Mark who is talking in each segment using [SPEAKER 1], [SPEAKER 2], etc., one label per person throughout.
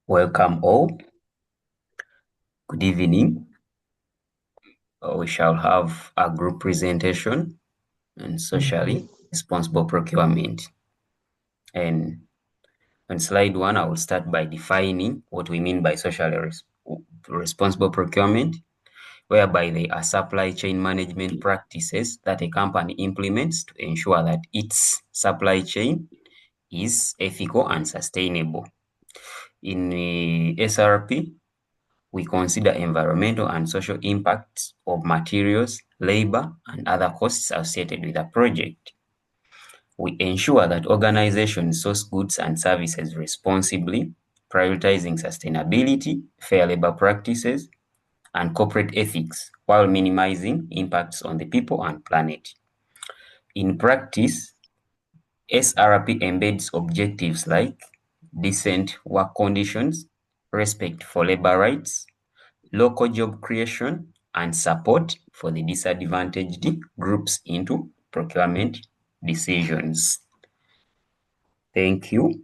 [SPEAKER 1] Welcome all. Good evening. We shall have a group presentation on socially responsible procurement. And on slide 1, I will start by defining what we mean by socially responsible procurement, whereby they are supply chain management practices that a company implements to ensure that its supply chain is ethical and sustainable. In SRP, we consider environmental and social impacts of materials, labor, and other costs associated with a project. We ensure that organizations source goods and services responsibly, prioritizing sustainability, fair labor practices, and corporate ethics while minimizing impacts on the people and planet. In practice, SRP embeds objectives like decent work conditions, respect for labor rights, local job creation, and support for the disadvantaged groups into procurement decisions. Thank you.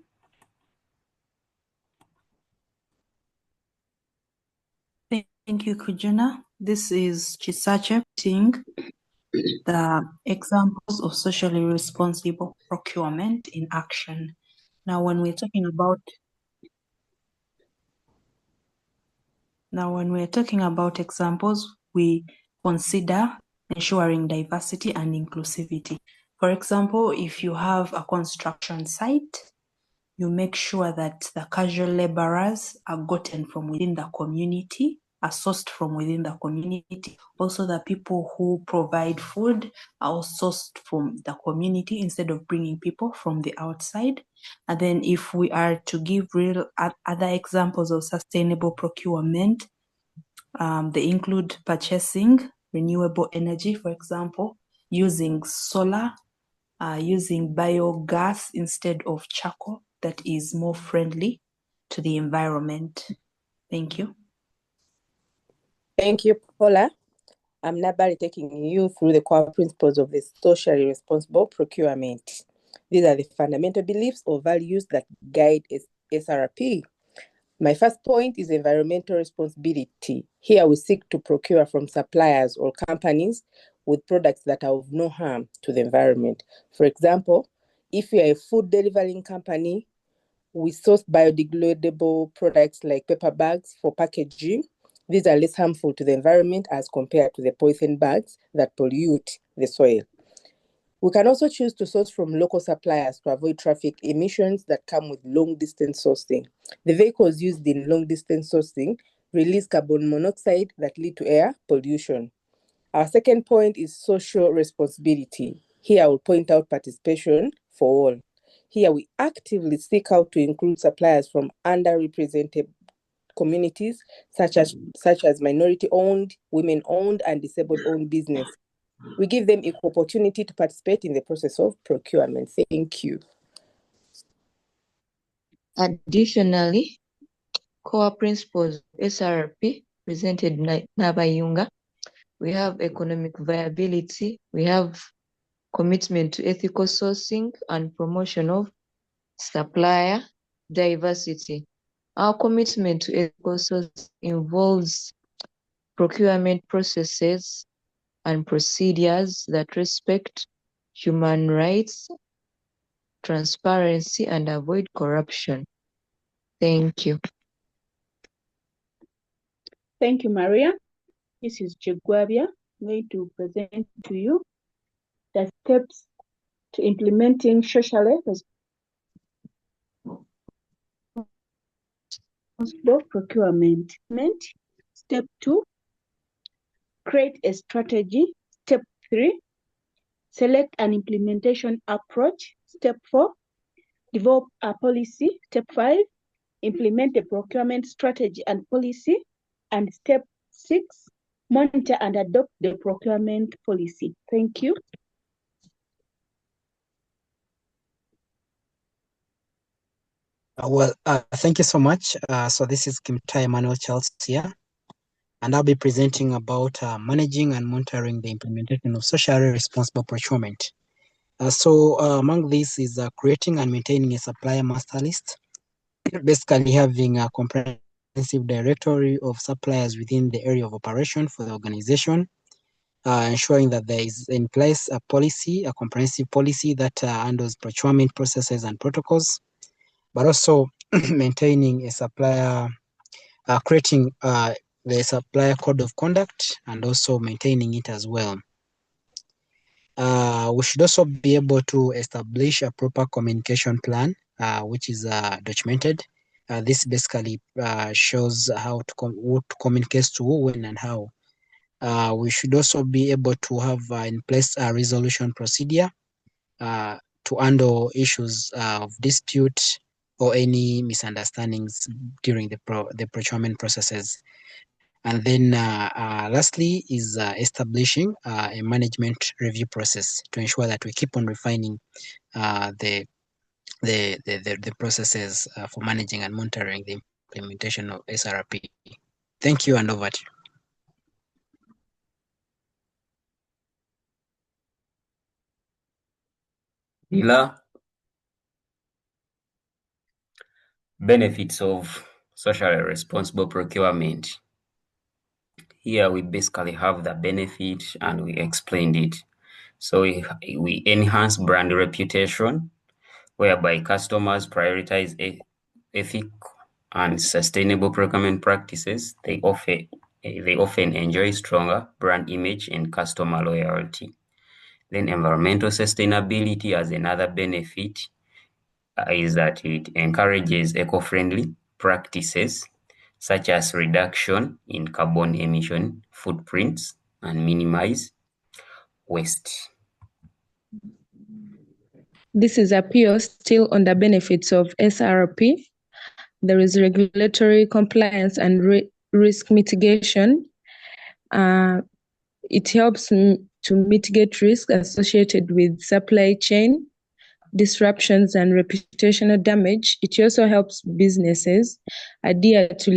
[SPEAKER 2] Thank you, Kujuna. This is Chisache putting the examples of socially responsible procurement in action. Now, when we're talking about examples, we consider ensuring diversity and inclusivity. For example, if you have a construction site, you make sure that the casual laborers are gotten from within the community, are sourced from within the community. Also, the people who provide food are also sourced from the community instead of bringing people from the outside. And then if we are to give real other examples of sustainable procurement, they include purchasing renewable energy, for example, using solar, using biogas instead of charcoal that is more friendly to the environment. Thank you.
[SPEAKER 3] Thank you, Paula. I'm Nabali taking you through the core principles of the socially responsible procurement. These are the fundamental beliefs or values that guide SRP. My first point is environmental responsibility. Here we seek to procure from suppliers or companies with products that are of no harm to the environment. For example, if we are a food delivering company, we source biodegradable products like paper bags for packaging. These are less harmful to the environment as compared to the polythene bags that pollute the soil. We can also choose to source from local suppliers to avoid traffic emissions that come with long-distance sourcing. The vehicles used in long-distance sourcing release carbon monoxide that lead to air pollution. Our second point is social responsibility. Here I will point out participation for all. Here we actively seek out to include suppliers from underrepresented communities such as minority-owned, women-owned, and disabled-owned business. We give them equal opportunity to participate in the process of procurement. Thank you.
[SPEAKER 4] Additionally, core principles of SRP presented Nabayunga, we have economic viability, we have commitment to ethical sourcing and promotion of supplier diversity. Our commitment to ethical sourcing involves procurement processes and procedures that respect human rights, transparency, and avoid corruption. Thank you.
[SPEAKER 5] Thank you, Maria. This is Chegwabia. I'm going to present to you the steps to implementing socially responsible procurement. Step 2, create a strategy. Step 3, select an implementation approach. Step 4, develop a policy. Step 5, implement a procurement strategy and policy. And step 6, monitor and adopt the procurement policy. Thank you.
[SPEAKER 6] Thank you so much. So this is Kimtai Emmanuel Charles here, and I'll be presenting about managing and monitoring the implementation of socially responsible procurement. Among these is creating and maintaining a supplier master list, basically having a comprehensive directory of suppliers within the area of operation for the organization, ensuring that there is in place a policy, a comprehensive policy that handles procurement processes and protocols, but also maintaining a supplier, creating the supplier code of conduct and also maintaining it as well. We should also be able to establish a proper communication plan, which is documented. This basically shows how who to communicate to who, when, and how. We should also be able to have in place a resolution procedure to handle issues of dispute or any misunderstandings during the procurement processes. And then lastly is establishing a management review process to ensure that we keep on refining the processes for managing and monitoring the implementation of SRP. Thank you, and over to you.
[SPEAKER 1] Hila, benefits of socially responsible procurement. Here we basically have the benefit and we explained it. So we enhance brand reputation, whereby customers prioritize ethical and sustainable procurement practices. They often enjoy stronger brand image and customer loyalty. Then environmental sustainability as another benefit is that it encourages eco-friendly practices such as reduction in carbon emission footprints and minimize waste.
[SPEAKER 4] This is a PO still on the benefits of SRP. There is regulatory compliance and risk mitigation. It helps to mitigate risk associated with supply chain disruptions and reputational damage. It also helps businesses adhere to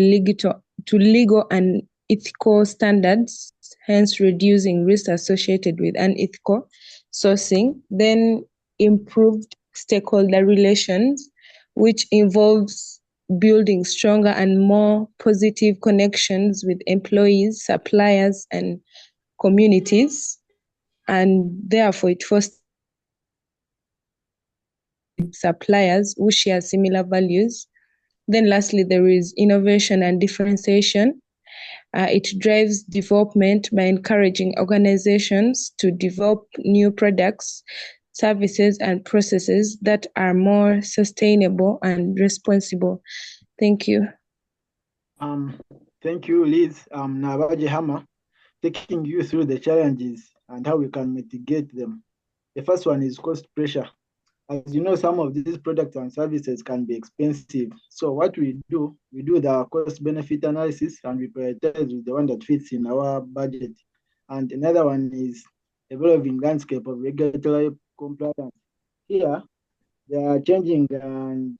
[SPEAKER 4] legal and ethical standards, hence reducing risk associated with unethical sourcing. Then improved stakeholder relations, which involves building stronger and more positive connections with employees, suppliers, and communities. And therefore, it fosters suppliers who share similar values. Then lastly, there is innovation and differentiation. It drives development by encouraging organizations to develop new products, services, and processes that are more sustainable and responsible. Thank you.
[SPEAKER 7] Thank you, Liz. Nabaje Hama, taking you through the challenges and how we can mitigate them. The first one is cost pressure. As you know, some of these products and services can be expensive. So what we do the cost-benefit analysis and we prioritize with the one that fits in our budget. And another one is evolving landscape of regulatory compliance. Here, there are changing and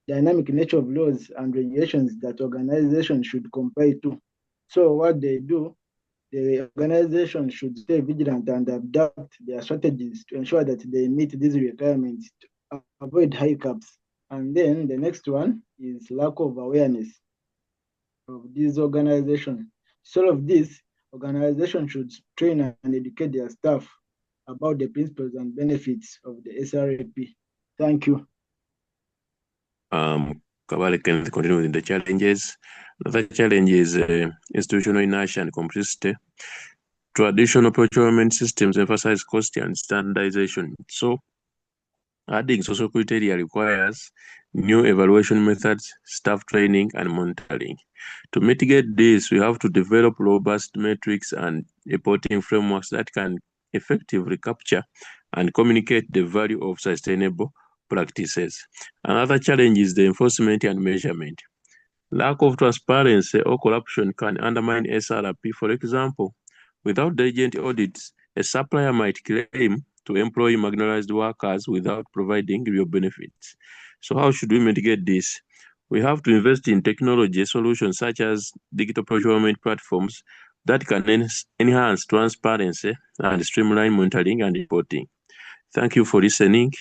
[SPEAKER 7] dynamic nature of laws and regulations that organizations should comply to. So what they do, the organization should stay vigilant and adapt their strategies to ensure that they meet these requirements to avoid hiccups. And then the next one is lack of awareness of these organizations. So of this, organizations should train and educate their staff about the principles and benefits of the SRP. Thank you.
[SPEAKER 8] Kabale can continue with the challenges. Another challenge is institutional inertia and complexity. Traditional procurement systems emphasize cost and standardization. So adding social criteria requires new evaluation methods, staff training, and monitoring. To mitigate this, we have to develop robust metrics and reporting frameworks that can effectively capture and communicate the value of sustainable practices. Another challenge is the enforcement and measurement. Lack of transparency or corruption can undermine SRP. For example, without diligent audits, a supplier might claim to employ marginalized workers without providing real benefits. So how should we mitigate this? We have to invest in technology solutions such as digital procurement platforms that can enhance transparency and streamline monitoring and reporting. Thank you for listening.